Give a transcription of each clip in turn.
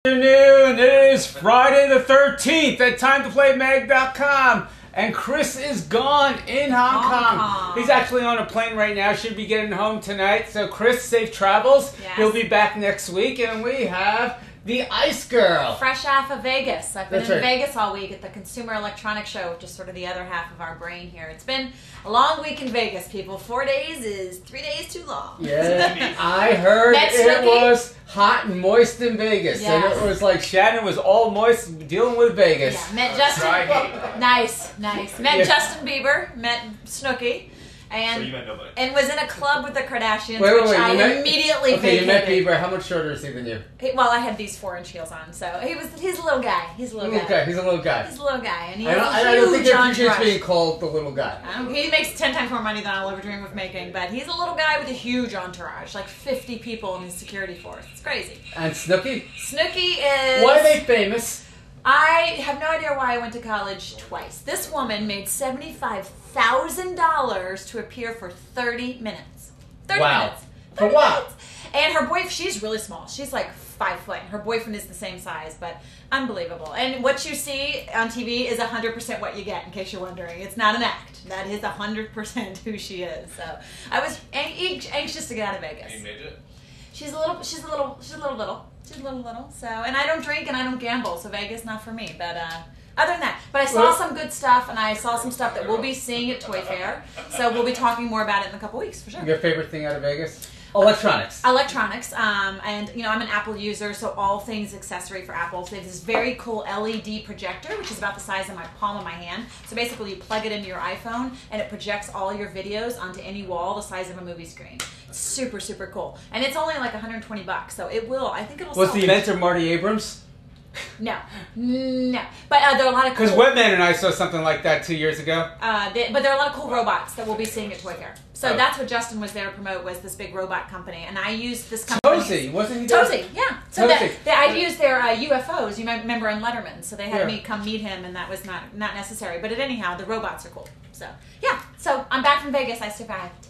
Afternoon. It is Friday the 13th at TimeToPlayMag.com, and Chris is gone in Hong Kong. He's actually on a plane right now. Should be getting home tonight. So Chris, safe travels. Yes. He'll be back next week, and we have the Ice Girl. Fresh off of Vegas. I've been That's in right. Vegas all week at the Consumer Electronics Show, which is sort of the other half of our brain here. It's been a long week in Vegas, people. 4 days is 3 days too long. Yeah, I heard Met it Snooki. was hot and moist in Vegas, and Yes. it was like Shannon was all moist dealing with Vegas. Yeah, met Justin. Nice. Met Yeah. Justin Bieber. Met Snooki. So you And met nobody. was in a club with the Kardashians, Wait, which I you met- immediately Okay, you met vacated. Bieber. How much shorter is he than you? Well, I had these 4-inch heels on, so he's a little guy. He's a little guy. Okay, he's a little guy. He's a little guy, and he I has don't, a I don't think huge he appreciates entourage. being called the little guy. He makes 10 times more money than I'll ever dream of making, but he's a little guy with a huge entourage, like 50 people in his security force. It's crazy. And Snooki? Snooki is... Why are they famous? I have no idea why I went to college twice. This woman made $75,000 to appear for 30 minutes. 30 Wow. minutes. For what? Minutes. And her boyfriend, she's really small. She's like 5 foot. And her boyfriend is the same size, but unbelievable. And what you see on TV is 100% what you get, in case you're wondering. It's not an act. That is 100% who she is. So I was anxious to get out of Vegas. You made it? She's a little. So, and I don't drink and I don't gamble, so Vegas not for me. But other than that, but I saw some good stuff, and I saw some stuff that we'll be seeing at Toy Fair. So we'll be talking more about it in a couple weeks for sure. Your favorite thing out of Vegas? Electronics. Electronics, and I'm an Apple user, so all things accessory for Apple. So they have this very cool LED projector, which is about the size of my palm of my hand. So basically, you plug it into your iPhone, and it projects all your videos onto any wall the size of a movie screen. It's super, super cool, and it's only like $120. So it will. I think it'll. Was sell. the inventor Marty Abrams? No. But there are a lot of cool. Because Webman and I saw something like that 2 years ago. But there are a lot of cool robots that we'll be seeing at Toy Fair. So Oh. that's what Justin was there to promote, was this big robot company, and I used this company. Tozy, wasn't he there? Tozy, yeah. So Tozy. I used their UFOs. You might remember on Letterman, so they had Yeah. me come meet him, and that was not necessary. But anyhow, the robots are cool. So yeah. So I'm back from Vegas. I survived.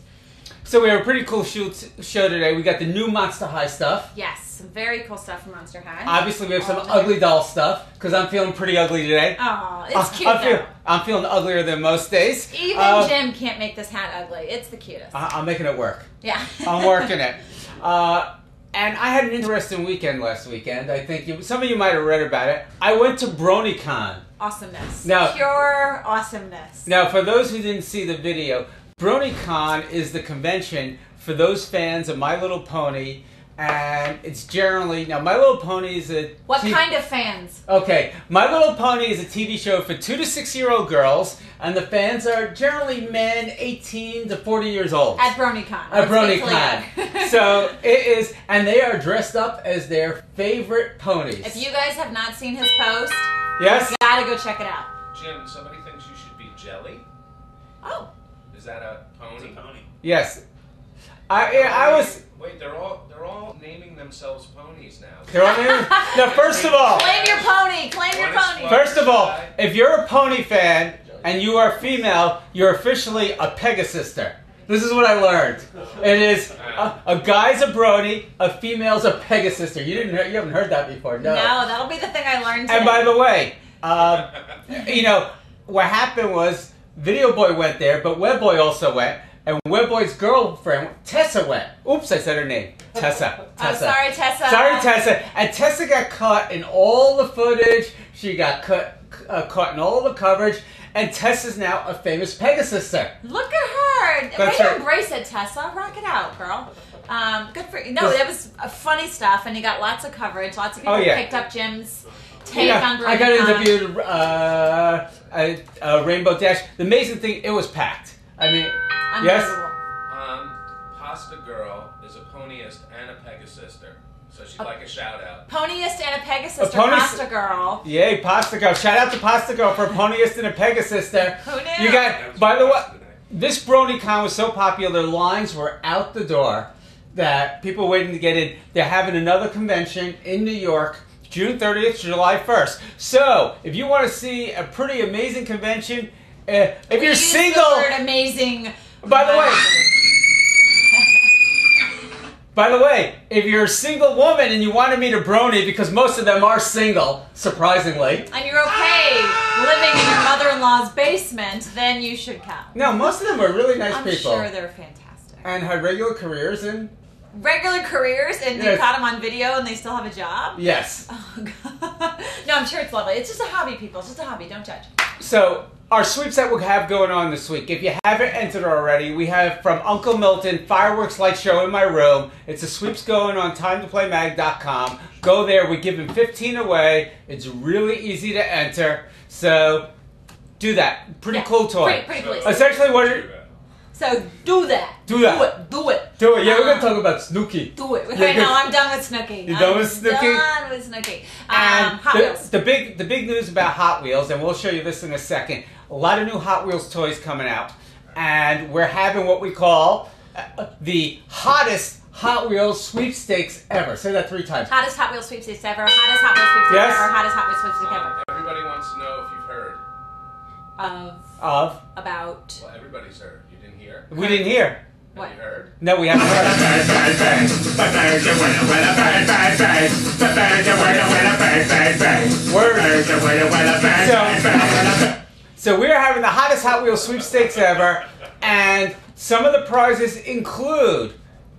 So we have a pretty cool show today. We got the new Monster High stuff. Yes, some very cool stuff from Monster High. Obviously, we have some Oh, ugly doll stuff, because I'm feeling pretty ugly today. Oh, it's cute though. I'm feeling uglier than most days. Even Jim can't make this hat ugly. It's the cutest. I'm making it work. Yeah. I'm working it. And I had an interesting weekend last weekend. I think some of you might have read about it. I went to BronyCon. Awesomeness. Now- Pure awesomeness. Now, for those who didn't see the video, BronyCon is the convention for those fans of My Little Pony, and it's generally now My Little Pony is a What kind of fans? Okay, My Little Pony is a TV show for 2 to 6-year-old girls, and the fans are generally men 18 to 40 years old. At BronyCon. At Let's be BronyCon. clear. So it is, and they are dressed up as their favorite ponies. If you guys have not seen his post, Yes? you gotta go check it out. Jim, somebody thinks you should be Jelly. Oh. Is that a pony? It's a pony. Yes. I was. Wait, they're all naming themselves ponies now. They're on there. Now, first of all, Claim your pony! Claim your One is pony! fun. first of all, if you're a pony fan and you are female, you're officially a Pegasister. This is what I learned. It is a guy's a brony, a female's a Pegasister. You haven't heard that before, no. No, that'll be the thing I learned today. And by the way, what happened was Video Boy went there, but Web Boy also went, and Web Boy's girlfriend, Tessa, went. Oops, I said her name. Tessa. Oh, sorry, Tessa. Sorry, Tessa. And Tessa got caught in all the footage. She got caught in all the coverage. And Tessa's now a famous Pegasister. Look at her! That's Way to right. embrace it, Tessa. Rock it out, girl. Good for you. No, that was funny stuff, and you got lots of coverage. Lots of people picked up Jim's take on BronyCon. I got interviewed Rainbow Dash. The amazing thing, it was packed. I mean, yes? Unbelievable. Pasta Girl is a ponyist and a Pegasister. So she'd like a shout out. Ponyist and a Pegasister, Pasta Girl. Yay, Pasta Girl. Shout out to Pasta Girl for a ponyist and a Pegasister. Who knew? You got, by the way, this BronyCon was so popular, lines were out the door that people were waiting to get in. They're having another convention in New York, June 30th, July 1st. So, if you want to see a pretty amazing convention, if you're Use single... the word amazing. By the way... By the way, if you're a single woman and you want to meet a brony, because most of them are single, surprisingly. And you're okay living in your mother-in-law's basement, then you should come. No, most of them are really nice I'm people. sure they're fantastic. And have regular careers and... Regular careers, and you Yes. caught them on video and they still have a job? Yes. Oh, God. No, I'm sure it's lovely. It's just a hobby, people. It's just a hobby. Don't judge. So, our sweeps that we'll have going on this week, if you haven't entered already, we have from Uncle Milton, Fireworks Light Show in My Room. It's a sweeps going on timetoplaymag.com. Go there. We give him 15 away. It's really easy to enter. So, do that. Pretty cool toy. Pretty please. Essentially, what it... So do that. Do that. Do it. Do it. Yeah, we're going to talk about Snooki. Do it. Yeah, Right now, I'm done with Snooki. You done with Snooki? Done with Snooki. And Hot Wheels. the big news about Hot Wheels, and we'll show you this in a second. A lot of new Hot Wheels toys coming out, and we're having what we call the hottest Hot Wheels sweepstakes ever. Say that 3 times. Hottest Hot Wheels sweepstakes ever. Hottest Hot Wheels sweepstakes Yes. ever. Hottest Hot Wheels sweepstakes ever. Everybody wants to know if you've heard. Of? About. Well, everybody's heard. You didn't hear? We didn't hear. What? Have you heard? No, we haven't heard. So we're having the hottest Hot Wheels sweepstakes ever, and some of the prizes include,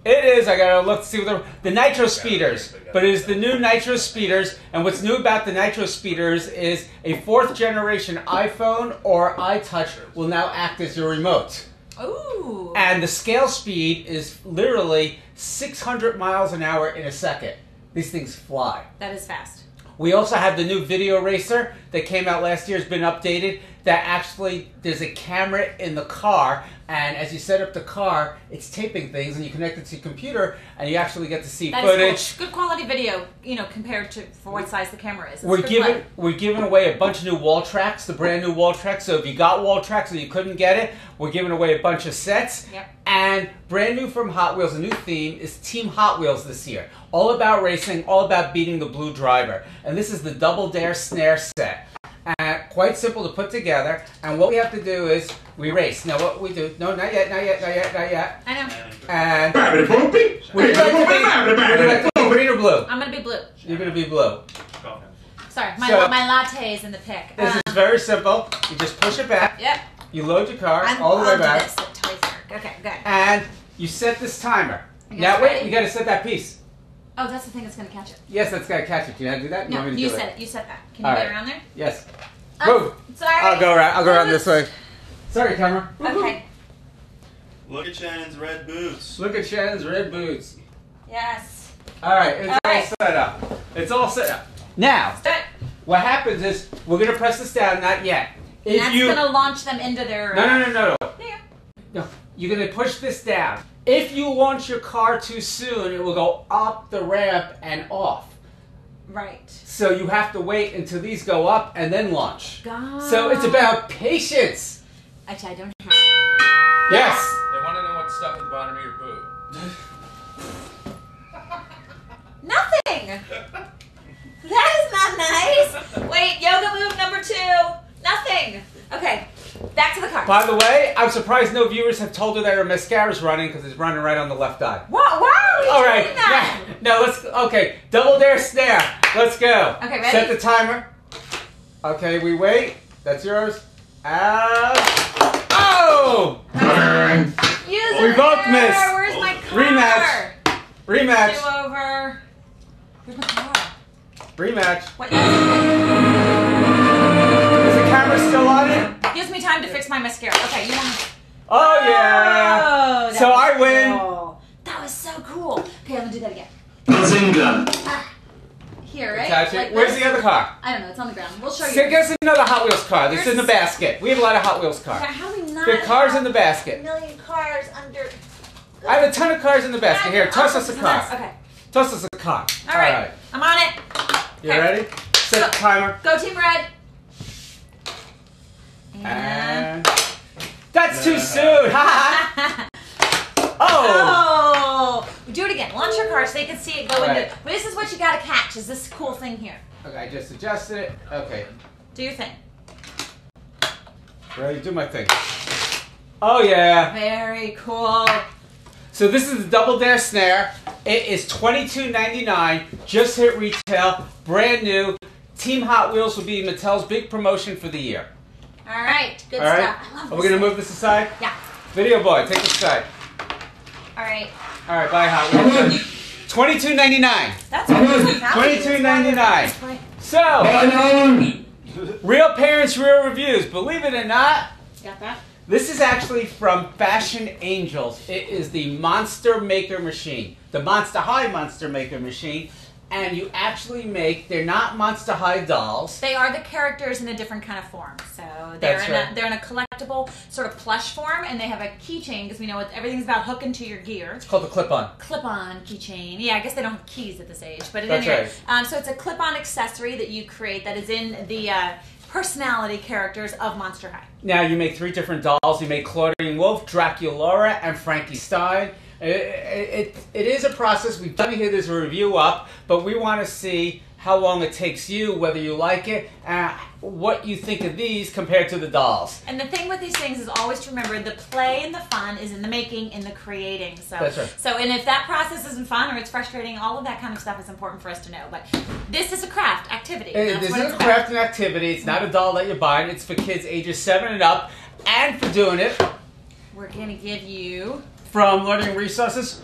I gotta look to see what the Nitro Speeders, but it is the new Nitro Speeders, and what's new about the Nitro Speeders is a 4th generation iPhone or iTouch will now act as your remote. Ooh. And the scale speed is literally 600 miles an hour in a second. These things fly. That is fast. We also have the new Video Racer that came out last year, has been updated, that actually, there's a camera in the car, and as you set up the car, it's taping things, and you connect it to your computer, and you actually get to see That footage. is cool. Good quality video, compared to for what size the camera is. It's We're good giving away a bunch of new wall tracks, the brand new wall tracks. So if you got wall tracks and you couldn't get it, we're giving away a bunch of sets. Yep. And brand new from Hot Wheels, a new theme is Team Hot Wheels this year. All about racing, all about beating the blue driver. And this is the Double Dare Snare set. And quite simple to put together. And what we have to do is we race. Now what we do? No, not yet, not yet, not yet, not yet. I know. And would you like to be green or blue? I'm gonna be blue. You're gonna be blue. Sorry, So- my latte is in the pick. This is very simple. You just push it back. Yep. You load your car I'm all the way onto back, this at Toys R Us. Okay, good. and you set this timer. You guys Now wait, ready? you got to set that piece. Oh, that's the thing that's gonna catch it. Yes, that's got to catch it. Do you know how to do that? No, want me to you do said it. You said that. Can you All get right. around there? Yes. Oh, Move. sorry. I'll go around. I'll go around this way. Sorry, camera. Okay. Look at Shannon's red boots. Look at Shannon's red boots. Yes. All right, it's All all right. set up. It's all set up. Now, Start. what happens is we're gonna press this down. Not yet. And that's gonna launch them into their. No. There. No, you're going to push this down. If you launch your car too soon, it will go up the ramp and off. Right. So you have to wait until these go up and then launch. God. So it's about patience. Actually, I don't have. Yes. They want to know what's stuck at the bottom of your boot. Nothing. That is not nice. Wait, yoga move number 2. Nothing. Okay, back to the car. By the way, I'm surprised no viewers have told her that her mascara's running because it's running right on the left eye. Why are you All doing right. that? No, let's. Okay. Double Dare Snare. Let's go. Okay, ready? Set the timer. Okay, we wait. That's yours. And oh! Use We it both there. missed. Where's my car? Rematch. Rematch. Do over. Where's my car? Rematch. What? Is the camera still on it? Gives me time to fix my mascara. Okay, you want? Oh yeah. Oh, that So was I win. cool. That was so cool. Okay, I'm gonna do that again. Here, right? Attach it. Like Where's this? the other car? I don't know. It's on the ground. We'll show you. Get us another Hot Wheels car. This is in the basket. We have a lot of Hot Wheels Okay, cars. how do we not? There are cars in have the basket. a million cars under. I have a ton of cars in the basket. Here, toss us a car. Okay. Toss us a car. All right. I'm on it. You Okay. ready? Set the timer. Go Team Red. And that's too soon. Oh. Oh! Do it again. Launch your car so they can see it go Right. into. But this is what you gotta catch. Is this cool thing here? Okay, I just adjusted it. Okay. Do your thing. Ready? Do my thing. Oh yeah. Very cool. So this is the Double Dare Snare. It is $22.99. Just hit retail. Brand new. Team Hot Wheels will be Mattel's big promotion for the year. All right. Good All right. stuff. I love Are we going to this move this aside? thing. Yeah. Video boy, take this aside. All right. All right, bye, Hot Wheels. $22.99. That's really $22.99. So, Real Parents, Real Reviews. Believe it or not, Got that? this is actually from Fashion Angels. It is the Monster Maker machine, the Monster High Monster Maker machine. And you actually make, they're not Monster High dolls. They are the characters in a different kind of form. So That's right. they're in a collectible sort of plush form, and they have a keychain because we know everything's about hooking to your gear. It's called the clip-on. Clip-on keychain. Yeah, I guess they don't have keys at this age, but at That's any rate, so it's a clip-on accessory that you create that is in the personality characters of Monster High. Now you make 3 different dolls. You make Claudine Wolf, Draculaura, and Frankie Stein. It is a process. We've done here. There's a review up, but we want to see how long it takes you, whether you like it, what you think of these compared to the dolls. And the thing with these things is always to remember the play and the fun is in the making, in the creating. So, That's right. So, and if that process isn't fun or it's frustrating, all of that kind of stuff is important for us to know. But this is a craft activity. That's This what is it's a about. craft and activity. It's not a doll that you're buying. It's for kids ages 7 and up. And for doing it, We're going to give you... from Learning Resources,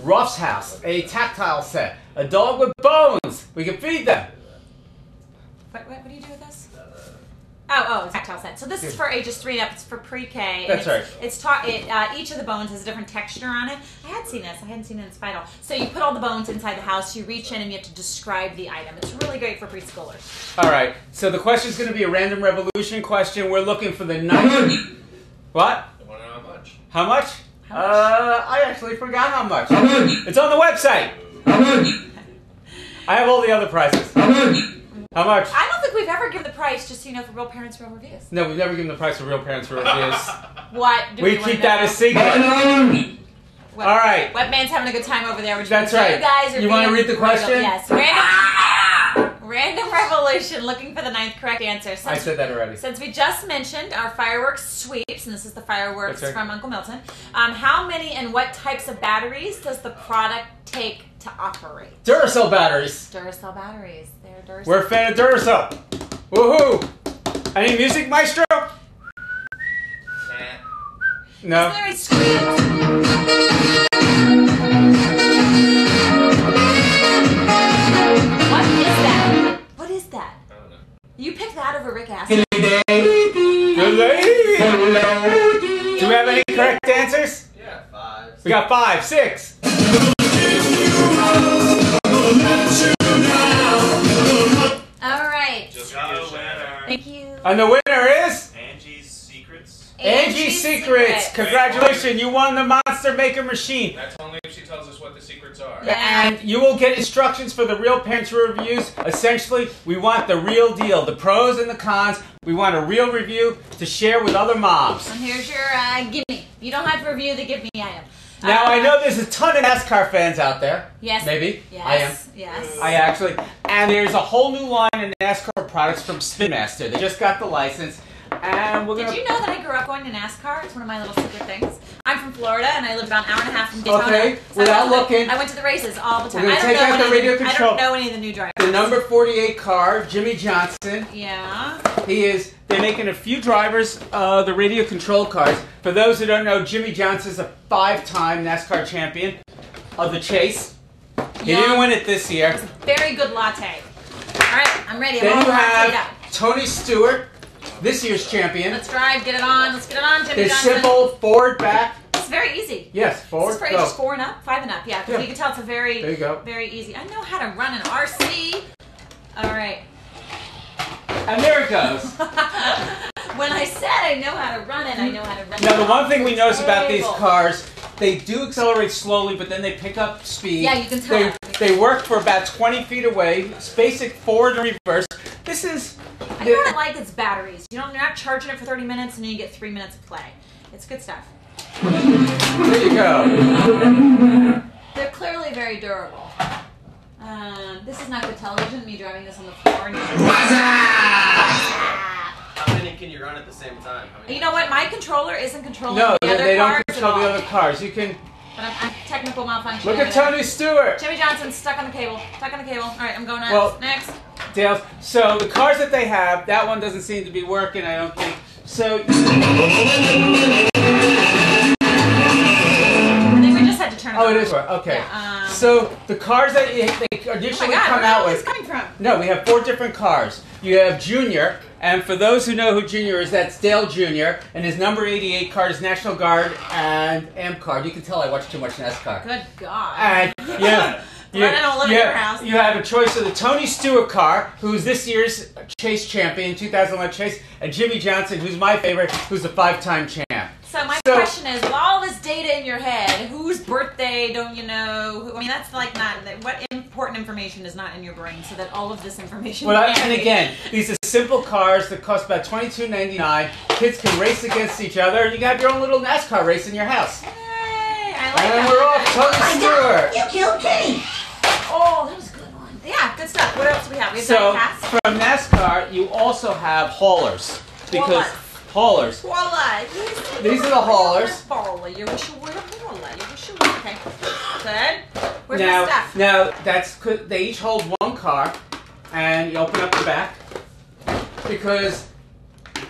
Ruff's House, a tactile set. A dog with bones. We can feed them. What do you do with this? Oh, tactile set. So this is for ages 3 and up. It's for pre-K. That's right. Each of the bones has a different texture on it. I had seen this. I hadn't seen it in Spital. So you put all the bones inside the house. You reach in and you have to describe the item. It's really great for preschoolers. All right. So the question is going to be a random revolution question. We're looking for the 9. What? I want to know how much. How much? How much? I actually forgot how much. It's on the website. I have all the other prices. How much? I don't think we've ever given the price, just so you know, for Real Parents, Real Reviews. No, we've never given the price for Real Parents for Reviews. What? Do We wanna keep that know? a secret. What, All right. Webman's having a good time over there. Which That's means right. You guys are You wanna being read the brutal. question? Yes. Random revolution, looking for the 9th correct answer. I said that already. Since we just mentioned our fireworks sweeps, and this is the fireworks That's right. from Uncle Milton, how many and what types of batteries does the product take to operate? Duracell batteries. Duracell batteries. They're Duracell. We're a fan of Duracell. Woohoo! Any music, Maestro? Nah. No. There is squeaks. What is that? What is that? I don't know. You picked that over Rick Astley. Good lady. Do we have any correct answers? Yeah. 5. We got 5, 6. All right. Just Got a for you, Shannon. winner. Thank you. And the winner is Angie's Secrets. Angie's Secrets. Congratulations, you won the Monster Maker machine. That's only if she tells us what the secrets are. Yeah. And you will get instructions for the Real Parents Reviews. Essentially, we want the real deal, the pros and the cons. We want a real review to share with other moms. And here's your gimme. You don't have to review the gimme item. Now, I know there's a ton of NASCAR fans out there. Yes. Maybe. Yes. I am. Yes. I actually. And there's a whole new line of NASCAR products from Spin Master. They just got the license. And we're going Did you know that I grew up going to NASCAR? It's one of my little secret things. I'm from Florida, and I live about an hour and a half from Daytona. Okay, So without I looking. I went to the races all the time. We're gonna I don't take know out the any of radio I control. don't know any of the new drivers. The number 48 car, Jimmy Johnson. Yeah. They're making a few drivers, the radio control cars. For those who don't know, Jimmy Johnson's a 5-time NASCAR champion of the chase. He Yeah. didn't win it this year. Very good latte. All right, I'm ready. I'm Then all you latte'd have up. Tony Stewart, this year's champion. Let's drive. Get it on. Let's get it on, Jimmy They're Johnson. simple, forward, back. It's very easy. Yes, This forward, is for go. ages 4 and up, 5 and up. Yeah, because Yeah. you can tell it's a very, There you go. very easy. I know how to run an RC. All right. And there it goes. When I said I know how to run it, I know how to run it. Now, the one thing we notice about these Terrible. cars, they do accelerate slowly, but then they pick up speed. Yeah, you can tell. They work for about 20 feet away. It's basic forward and reverse. This is... I don't like its batteries. You're not charging it for 30 minutes and then you get 3 minutes of play. It's good stuff. There you go. They're clearly very durable. This is not good television, me driving this on the floor. And How many can you run at the same time? How many you know what? My controller isn't controlling No, the other they don't cars control at the all. other cars. You can... But I'm technically technical malfunction. Look at Tony Stewart. Jimmy Johnson's stuck on the cable. Stuck on the cable. All right, I'm going next. Well- Next. Dale, so the cars that they have, that one doesn't seem to be working, I don't think. So, I think we just had to turn it oh, on. it is working. Okay. Yeah, So the cars that they oh initially my God, come where out are with. these coming from? No, we have 4 different cars. You have Junior, and for those who know who Junior is, that's Dale Jr., and his number 88 card is National Guard and AMP card. You can tell I watch too much NASCAR. Good God. And yeah. I don't live in your house. You have a choice of the Tony Stewart car, who's this year's Chase champion, 2011 Chase, and Jimmy Johnson, who's my favorite, who's a 5-time champ. So my question is, with all this data in your head, whose birthday don't you know? I mean, that's like not, what important information is not in your brain so that all of this information And again, these are simple cars that cost about $22.99. Kids can race against each other, and you got your own little NASCAR race in your house. Hey, I like And that. we're off, Tony Stewart. You killed Kenny. Oh, that was a good one. Yeah, good stuff. What else do we have? We have So, diecast. from NASCAR, you also have haulers. Because haulers. Voila. These are the haulers. Voila. You wish you were a voila. You wish you were. Okay. Good. Where's my Now, stuff? that's they each hold one car, and you open up the back because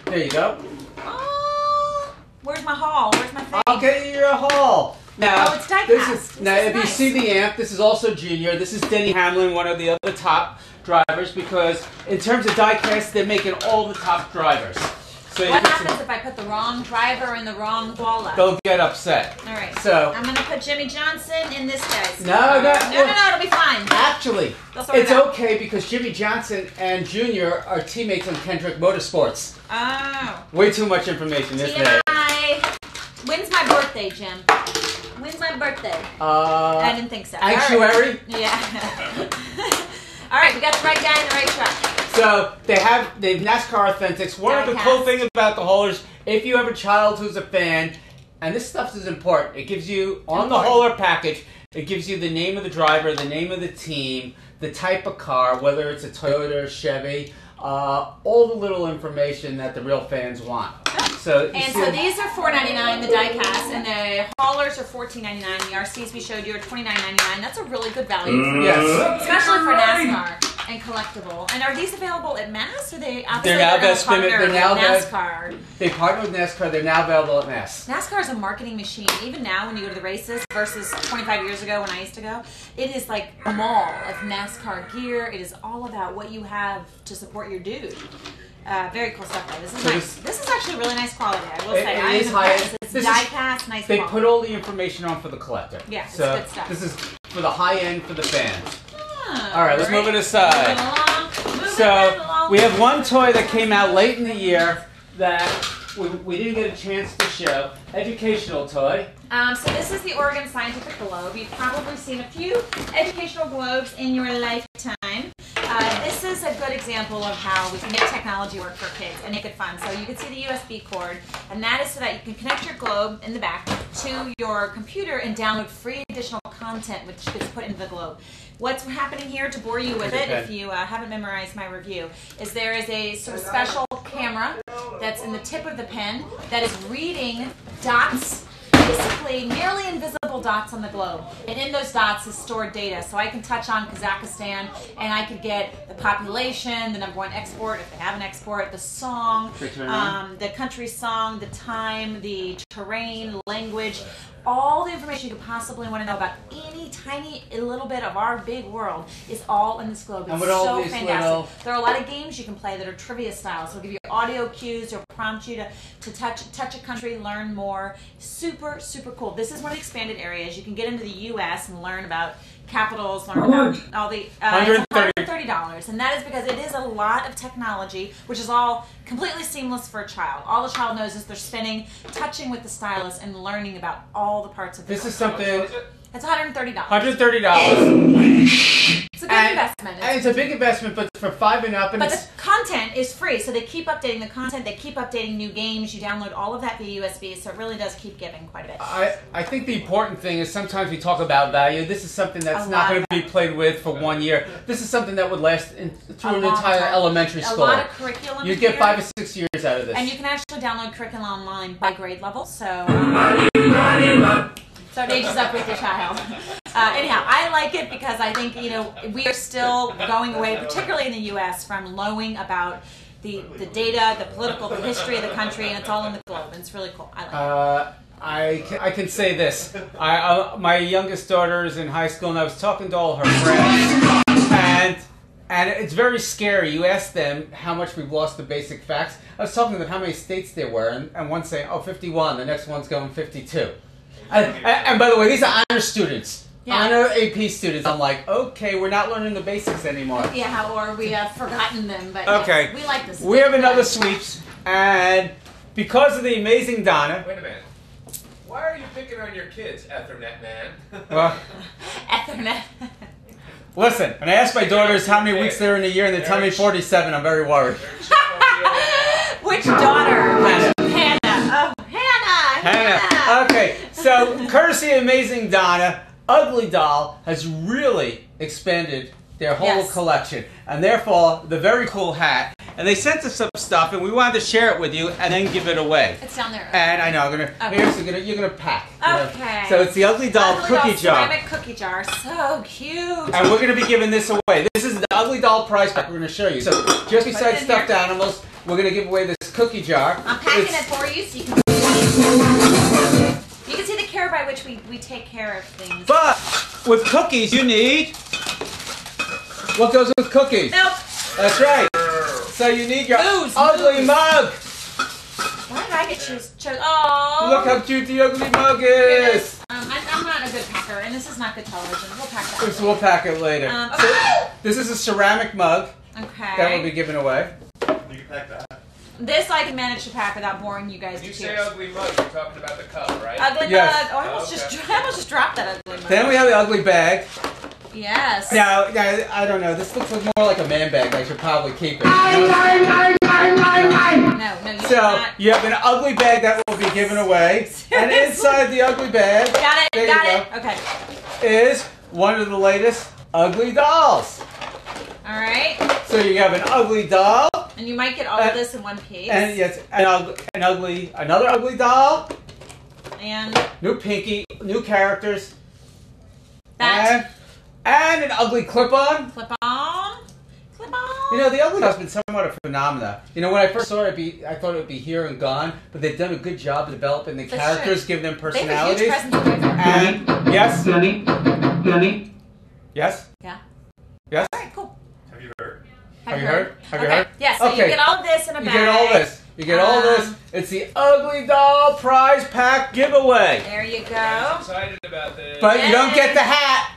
there you go. Oh, where's my haul? Where's my thing? I'll get you your haul. Now, Oh, it's die this cast. is now This is if you nice. see the AMP, this is also Junior. This is Denny Hamlin, one of the other top drivers, because in terms of diecast, they're making all the top drivers. So you What put happens if I put the wrong driver in the wrong voila? they'll get upset. All right. So I'm gonna put Jimmy Johnson in this guy's. No, car. no, no, it'll be fine. actually, They'll sort it it's out. okay because Jimmy Johnson and Junior are teammates on Kendrick Motorsports. Oh. Way too much information, isn't it? TMI. When's my birthday, Jim? When's my birthday? I didn't think so. Actuary? All right. Yeah. All right, we got the right guy in the right truck. So they've NASCAR Authentics. One of the cool Diecast. things about the haulers, if you have a child who's a fan, and this stuff is important, it gives you on the hauler package. It gives you the name of the driver, the name of the team, the type of car, whether it's a Toyota or Chevy, all the little information that the real fans want. So And so these are $4.99, the die-cast, and the haulers are $14.99. The RCs we showed you are $29.99. That's a really good value, for yes, especially for NASCAR and collectible. And are these available at Mass? Or they They're now gonna best partner they're with now NASCAR? they partner with NASCAR. They're now available at Mass. NASCAR is a marketing machine. Even now, when you go to the races versus 25 years ago when I used to go, it is like a mall of NASCAR gear. It is all about what you have to support your dude. Very cool stuff, though. This is So nice. This is actually really nice quality, I will It- say. it I is am high- impressed. It's this is- die-cast, nice They quality. put all the information on for the collector. Yeah, it's so good stuff. this is for the high end for the fans. Ah, All right, let's move it aside. Moving So along. we have one toy that came out late in the year that we didn't get a chance to show. Educational toy. So this is the Oregon Scientific Globe. You've probably seen a few educational globes in your lifetime. This is a good example of how we can make technology work for kids and make it fun. So you can see the USB cord, and that is so that you can connect your globe in the back to your computer and download free additional content which gets put into the globe. What's happening here, to bore you with it, if you haven't memorized my review, is there is a sort of special camera that's in the tip of the pen that is reading dots, basically nearly invisible dots on the globe. And in those dots is stored data. So I can touch on Kazakhstan and I could get the population, the #1 export, if they have an export, the song, the country song, the time, the terrain, language, all the information you could possibly want to know about any tiny little bit of our big world is all in this globe. And It's with all so these fantastic. little- There are a lot of games you can play that are trivia style. So it'll give you audio cues or prompt you to touch a country, learn more. Super, super cool. This is one of the expanded areas. You can get into the U.S. and learn about capitals, learn about all the... $130. It's $130. And that is because it is a lot of technology, which is all completely seamless for a child. All the child knows is they're spinning, touching with the stylus, and learning about all the parts of the This is country. something. It's $130. $130. It's a good investment. And it's a big investment, but for 5 and up, and But it's the content is free, so they keep updating the content. They keep updating new games. You download all of that via USB, so it really does keep giving quite a bit. I think the important thing is sometimes we talk about value. This is something that's A not lot going of to be played with for 1 year. This is something that would last through A an long entire time. elementary A school. lot of curriculum. You'd get here. 5 or 6 years out of this. And you can actually download curriculum online by grade level. So So it ages up with your child. Anyhow, I like it because I think, we are still going away, particularly in the U.S., from knowing about the data, the political, the history of the country, and it's all in the globe, and it's really cool. I like it. I can say this. My youngest daughter is in high school, and I was talking to all her friends, and it's very scary. You ask them how much we've lost the basic facts. I was talking to them how many states there were, and one's saying, 51, the next one's going 52. And by the way, these are honor students. Yeah. Honor AP students. I'm like, okay, we're not learning the basics anymore. Yeah, or we have forgotten them, but okay. Yes, we like this. We have another sweeps, and because of the amazing Donna... Wait a minute. Why are you picking on your kids, Ethernet man? Well, Ethernet. Listen, when I ask my daughters how many weeks they're in a year and they tell me 47, I'm very worried. Which daughter? Hannah. Hannah. Oh, Hannah. Okay, so courtesy of amazing Donna, Ugly Doll has really expanded their whole collection, and therefore the very cool hat. And they sent us some stuff, and we wanted to share it with you and then give it away. It's down there. And I know you're gonna pack. Okay. So it's the Ugly Doll cookie jar. Ceramic cookie jar, so cute. And we're gonna be giving this away. This is the Ugly Doll prize pack. We're gonna show you. So just besides stuffed animals, we're gonna give away this cookie jar. I'm packing it for you, so you can. You can see the care by which we take care of things. But with cookies, you need. What goes with cookies? Milk. That's right. So you need your Booze, ugly mug. Why did I get chosen? Oh. Look how cute the ugly mug is. I'm not a good packer, and this is not good television. We'll pack that. So we'll pack it later. Okay. So this is a ceramic mug. Okay. That will be given away. You can pack that. This I can manage to pack without boring you guys to You tears. say ugly mug, you're talking about the cup, right? Ugly Yes. mug. Oh, I almost just dropped that ugly mug. Then we have the ugly bag. Yes. Now, I don't know. This looks more like a man bag. I should probably keep it. No, you So should not. you have an ugly bag that will be given away, and inside the ugly bag, Got there it. you Got go, it. Okay. is one of the latest ugly dolls. All right. So you have an ugly doll, And you might get all of this in one piece. and yes, another ugly doll, And new Pinky, new characters, that. and an ugly clip-on. Clip on. Clip on. You know, the ugly doll's been somewhat a phenomenon. You know, when I first saw it, I thought it would be here and gone, but they've done a good job developing the characters, giving them personalities. They have a huge presence of And yes, yes, Yeah. yes. All right, cool. Have you heard? Have you heard? Have you Okay. heard? Yeah, so Okay. you get all of this in a You bag. get all this. You get all this. It's the Ugly Doll Prize Pack giveaway. There you I'm go. excited about this. But you don't get the hat.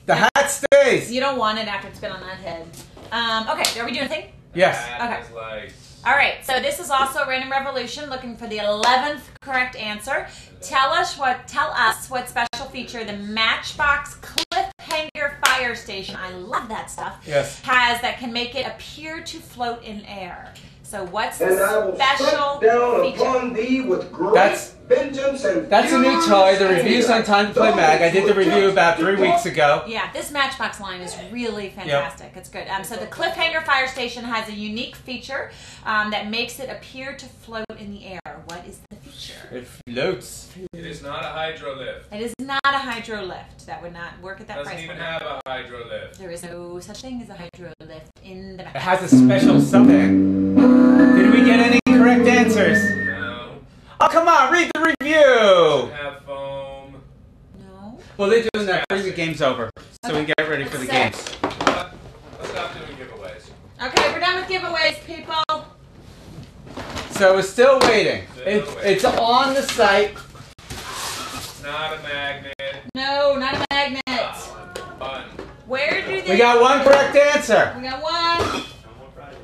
The hat stays. You don't want it after it's been on that head. Okay, are we doing a thing? Yes. That is like... All right, so this is also Random Revolution, looking for the 11th correct answer. Tell us what special feature the Matchbox Cliffhanger Fire Station, I love that stuff, Yes. has that can make it appear to float in air. So what's the And I will special strike down feature? upon thee with great That's- vengeance and That's a new toy. The review's on Time to Play Mag. I did the review about 3 weeks ago. Yeah, this Matchbox line is really fantastic. It's good. So the Cliffhanger Fire Station has a unique feature that makes it appear to float in the air. What is the feature? It floats. It is not a hydro lift. It is not a hydro lift. That would not work at that Doesn't price even point. have a hydro lift. There is no such thing as a hydro lift in the It back. has a special something. Did we get any correct answers? No. Oh, come on, read the review. Doesn't have foam. No. Well, they're doing that before the game's over, so we get ready for the games. Let's stop doing giveaways. Okay, we're done with giveaways, people. So we're still waiting. It's on the site. It's not a magnet. No, not a magnet. Fun. Where do they? We got one correct answer. We got one. No more prizes.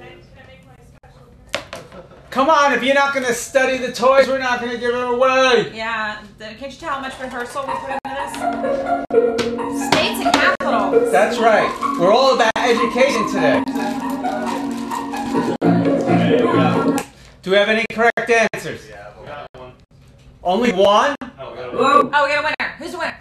Come on, if you're not going to study the toys, we're not going to give it away. Yeah. Can't you tell how much rehearsal we put into this? States and capitals. That's right. We're all about education today. Do we have any correct answers? Yeah, we got one. Only one? No, we got one. Hello? Oh, we got a winner. Who's the winner?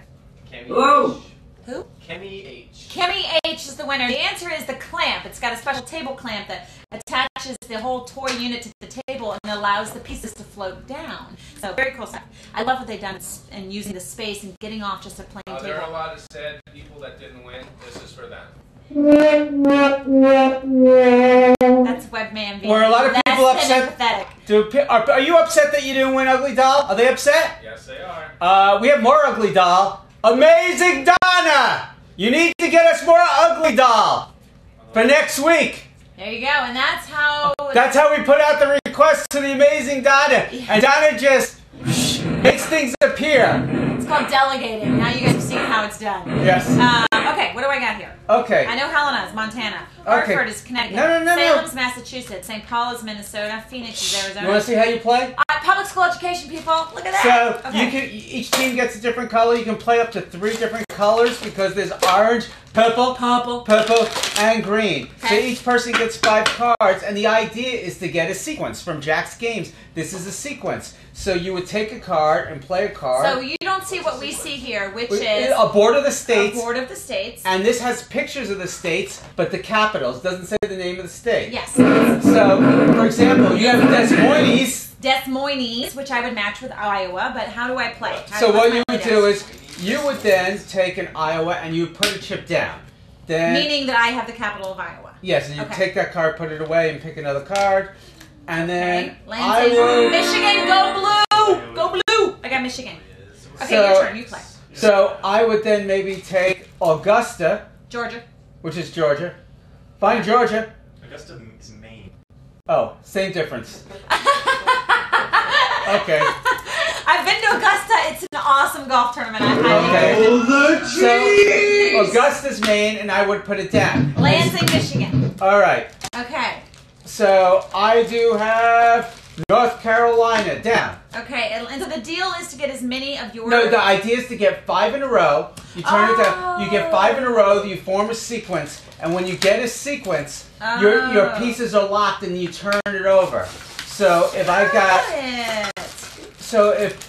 Cammy. Hello? Who? Kimmy H. Kimmy H is the winner. The answer is the clamp. It's got a special table clamp that attaches the whole toy unit to the table and allows the pieces to float down. So very cool stuff. I love what they've done in using the space and getting off just a plain There are a table. lot of sad people that didn't win. This is for them. That's Webman being Were a lot of less people than upset? empathetic. Are you upset that you didn't win Ugly Doll? Are they upset? Yes, they are. We have more Ugly Doll. Amazing Donna! You need to get us more Ugly Doll for next week. There you go, and that's how. That's how we put out the request to the Amazing Donna. And Donna just makes things appear. It's called delegating. Now you guys have seen how it's done. Yes. Okay, what do I got here? Okay. I know Helena is Montana. Okay. Hartford is Connecticut. No. Salem's Massachusetts. St. Paul is Minnesota. Phoenix is Arizona. You want to see how you play? Public school education, people. Look at So that. Okay. you can. Each team gets a different color. You can play up to 3 different colors because there's orange, purple, and green. So Okay. each person gets 5 cards, and the idea is to get a sequence from Jack's Games. This is a sequence. So you would take a card and play a card. So you don't see what we see here, which is a board of the states. a board of the states. And this has pictures of the states, but the capitals doesn't say the name of the state. Yes. So, for example, you have Des Moines. Des Moines, which I would match with Iowa, but how do I play? So what you would do is you would then take an Iowa and you would put a chip down. Then Meaning that I have the capital of Iowa. yes, and you Okay. take that card, put it away, and pick another card, and then Okay. Lane says, I would. Michigan, go blue! Go blue! I got Michigan. Okay, So- your turn. You play. So I would then maybe take Augusta, Georgia. which is Georgia. Find Georgia. Augusta is Maine. Oh, same difference. Okay. I've been to Augusta. It's an awesome golf tournament. I highly Okay. recommend So Augusta's Maine, and I would put it down. it. Lansing, Michigan. All right. Okay. So I do have North Carolina down. Okay, and so the deal is to get as many of your... No, the idea is to get 5 in a row. You turn it down. You get 5 in a row. You form a sequence, and when you get a sequence, your pieces are locked, and you turn it over. So if I got,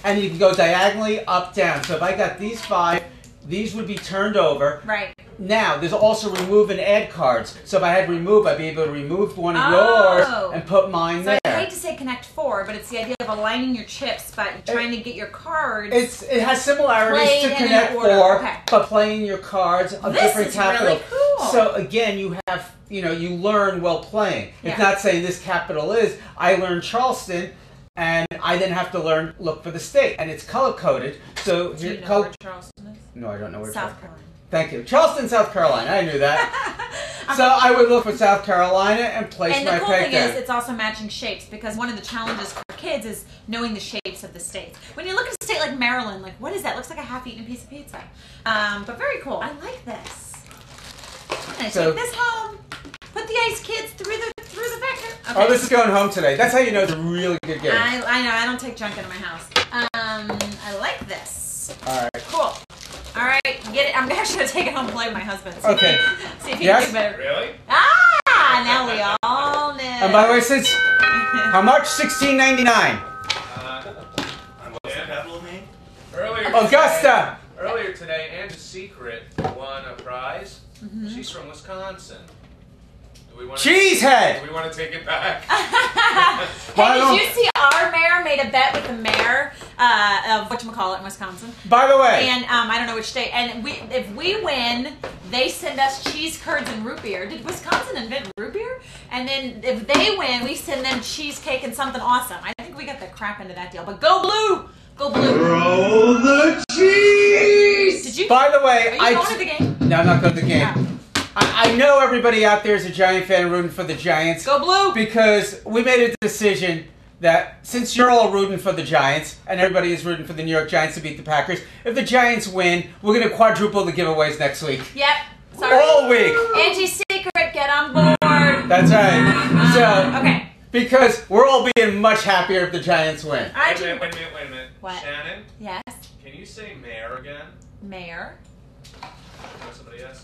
and you can go diagonally up, down. So if I got these 5, these would be turned over. Right. Now, there's also remove and add cards. So if I had remove, I'd be able to remove one of Oh. yours and put mine So there. I hate to say connect 4, but it's the idea of aligning your chips, but trying to get your cards... It has similarities Played to in Connect an order. 4, Okay. but playing your cards of This different is capital. really cool. So again, you have, you learn while playing. It's Yeah. not saying this capital is. I learned Charleston, and I then have to look for the state, and it's color coded. So Do you here, know where Charleston is? no, I don't know where. South Carolina. Thank you, Charleston, South Carolina. I knew that. So I would look for South Carolina and place And my the cool peg thing down. is, it's also matching shapes, because one of the challenges for kids is knowing the shapes of the states. When you look at a state like Maryland, like, what is that? Looks like a half-eaten piece of pizza. But very cool. I like this. I'm gonna So- take this home. Put the ice kids through the vector. Okay. Oh, this is going home today. That's how you know it's a really good game. I know. I don't take junk into my house. I like this. All right. Cool. All right, get it. I'm actually gonna take it home and play with my husband. See Okay. See if he Yes? can do better. Really? Ah, now we all know. And by the way, since how much? $16.99. And what's the capital of Maine? Earlier Augusta. Today, earlier today, Anna's Secret won a prize. Mm-hmm. She's from Wisconsin. Do we want Cheesehead. Do we want to take it back? Why Hey, don't- did you see our mayor made a bet with the mayor of whatchamacallit in Wisconsin? By the way, And I don't know which state. And if we win, they send us cheese curds and root beer. Did Wisconsin invent root beer? And then if they win, we send them cheesecake and something awesome. I think we got the crap into that deal. But go blue! Go blue! Roll the cheese! Did you? by the way, Are you going to the game? No, I'm not going to the game. Yeah. I know everybody out there is a Giant fan rooting for the Giants Go blue! because we made a decision that since you're all rooting for the Giants and everybody is rooting for the New York Giants to beat the Packers, if the Giants win, we're going to quadruple the giveaways next week. Yep. Sorry. All week. Angie's Secret, get on board. That's right. So, Okay. because we're all being much happier if the Giants win. I Wait a minute, wait a minute, wait a minute. What? Shannon, Yes. can you say mayor again? Mayor. Know somebody else?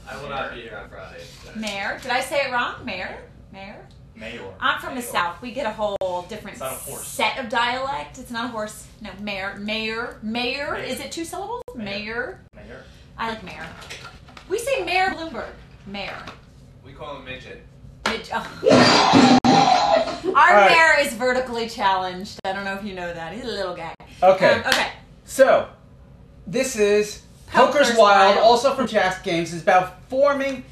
I will not be here on Friday. Mayor. Did I say it wrong? Mayor? Mayor? Mayor. I'm from the South. We get a whole different It's not a horse. set of dialect. It's not a horse. No, mayor. Mayor. Mayor. Mayor. Is it 2 syllables? Mayor. Mayor. Mayor. I like mayor. Mayor. We call him midget. Our right. mayor is vertically challenged. I don't know if you know that. He's a little guy. Okay. Okay. So, this is Poker's Poker's Wild, Wild. also from Jack's Games. It's about forming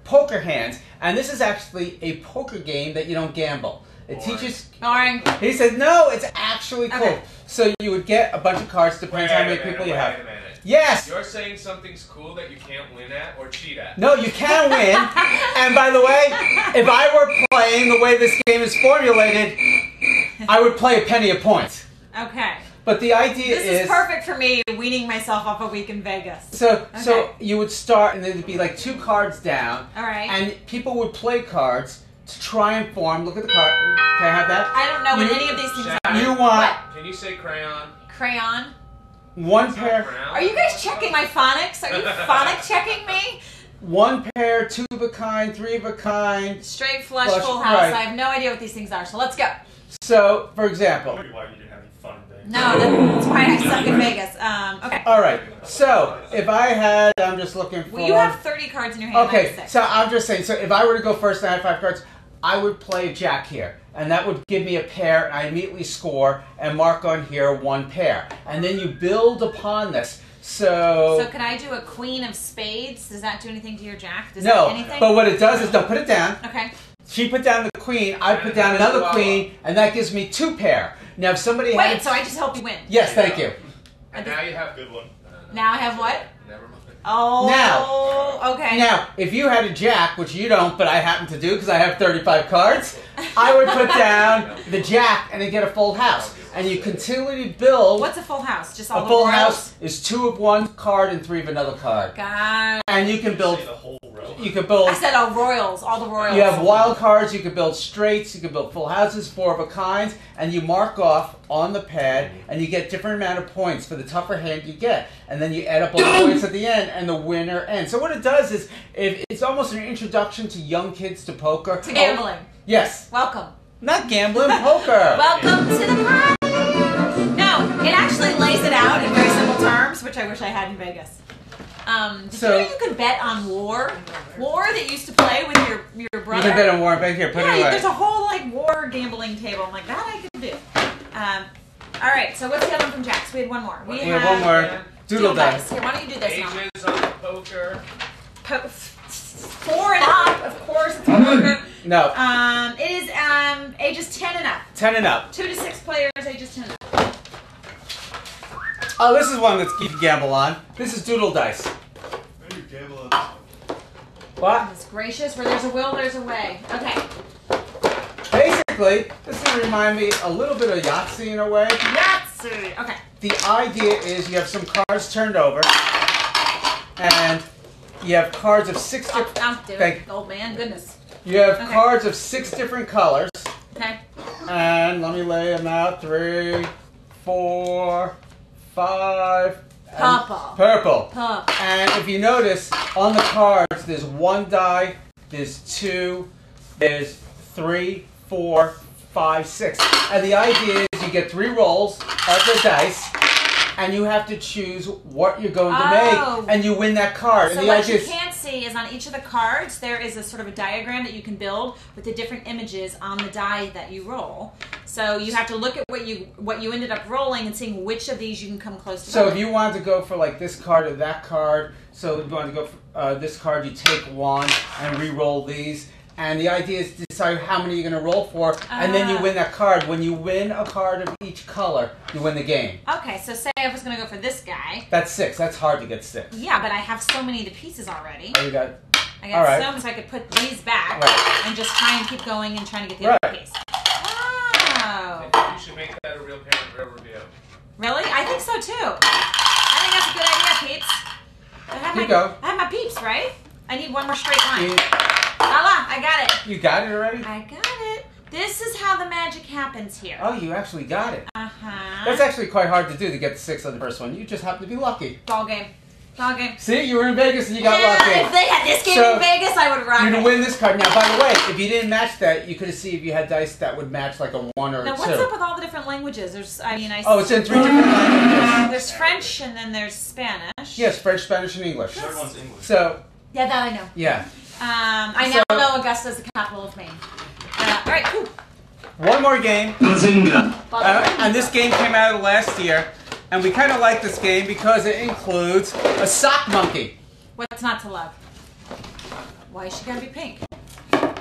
poker hands, and this is actually a poker game that you don't gamble. It Boring. teaches. Boring. He said, no, it's actually cool. Okay. So you would get a bunch of cards, depends how many people you have. Wait a minute. Yes. You're saying something's cool that you can't win at or cheat at. No, you can win. And by the way, if I were playing the way this game is formulated, I would play a penny a point. Okay. But the idea This is perfect for me weaning myself off a week in Vegas. So Okay. you would start, and there'd be like 2 cards down. All right. And people would play cards to try and form. Look at the card. Can I have that? I don't know what You- any of these things Shaq. are. You want What? Can you say crayon? Crayon. one pair, Brown? Are you guys checking my phonics? Are you phonic checking me? 1 pair, 2 of a kind, 3 of a kind. Straight flush, Flush, full house. right. I have no idea what these things are. So let's go. So, for I example, wonder why you didn't have any fun in Vegas. No, that's why I suck in Vegas. Okay. all right. So if I had, I'm just looking for. Well, you have 30 cards in your hand. I Okay, have 6. so I'm just saying. So if I were to go first and I had 5 cards, I would play Jack here, and that would give me a pair, and I immediately score and mark on here 1 pair, and then you build upon this. So can I do a queen of spades? Does that do anything to your jack? Does no, that anything? but what it does is, don't put it down. Okay. She put down the queen, I put down another queen, and that gives me 2 pair. Now if somebody had... Wait, so I just help you win. Yes, thank you. And now you have Good one. Now I have what? Never mind. Oh. Okay. Now, if you had a jack, which you don't, but I happen to do because I have 35 cards, I would put down the jack and then get a full house. And you continually build. What's a full house? Just all A the full royals? house is 2 of one card and 3 of another card. God. And you can build. Say the whole row. You can build. I said all royals. All the royals. You have wild cards. You can build straights. You can build full houses, 4 of a kinds, and you mark off on the pad, and you get different amount of points for the tougher hand you get, and then you add up all the points at the end, and the winner ends. So what it does is, it's almost an introduction to young kids to poker. To gambling. Yes, Welcome. not gambling, poker. Welcome to the party. No, it actually lays it out in very simple terms, which I wish I had in Vegas. Did So- you know you could bet on war? War that you used to play with your You brother? can bet on Warren Bank here. Put Yeah, it away. there's a whole like war gambling table. I'm like, that I could do. All right, so what's the other one from Jack's? We had one more. We have one more. Doodle dice. Here, why don't you do this now? Ages on the poker. 4 and up, of course. It's poker. No, It is ages 10 and up. 10 and up. 2 to 6 players, ages 10 and up. Oh, this is one that you can gamble on. This is Doodle dice. Where you gamble on this one? What? Goodness gracious, where there's a will, there's a way. Okay. Basically, this will remind me a little bit of Yahtzee in a way. Yahtzee. Okay. The idea is you have some cards turned over, and you have cards of 6 different. Dude. Old man, goodness. You have Okay. cards of 6 different colors, Okay. and let me lay them out: 3, 4, 5. and Purple. Purple. Pup. And if you notice, on the cards, there's 1 die, there's 2, there's 3, 4, 5, 6. And the idea is you get 3 rolls of the dice, and you have to choose what you're going to Oh. make, and you win that card. So and the what idea you is, can't see is on each of the cards, there is a sort of a diagram that you can build with the different images on the die that you roll. So you have to look at what you ended up rolling and seeing which of these you can come close to. so if winning. you wanted to go for like this card or that card, so if you want to go for this card, you take 1 and re-roll these. And the idea is to decide how many you're going to roll for, and then you win that card. When you win a card of each color, you win the game. Okay, so say I was going to go for this guy. That's 6. That's hard to get 6. Yeah, but I have so many of the pieces already. Oh, you got. I all got right. some, so I could put these back Right. and just try and keep going and trying to get the Right. other piece. Oh. You should make that a real parent real review. Really? I think so too. I think that's a good idea, peeps. I have Here you my, go. I have my peeps, right? I need one more straight line. You, Voila, I got it. you got it already? I got it. This is how the magic happens here. Oh, you actually got it. Uh-huh. That's actually quite hard to do to get the 6 on the first one. You just happen to be lucky. Ball game. Ball game. See, you were in Vegas and you got Yeah, if lucky. they had this game So, in Vegas, I would have rocked You're it. gonna win this card. Now, by the way, if you didn't match that, you could have seen if you had dice that would match like a 1 or a Now, 2. what's up with all the different languages? There's, I mean, I Oh, it's in 3 different languages. there's French and then there's Spanish. Yes, French, Spanish, and English. Third one's English. So, Yeah, that I know. Yeah. I now know Augusta is the capital of Maine. All right, cool. One more game. Bazinga! And this game came out last year. And we kind of like this game because it includes a sock monkey. What's not to love? Why is she gotta be pink?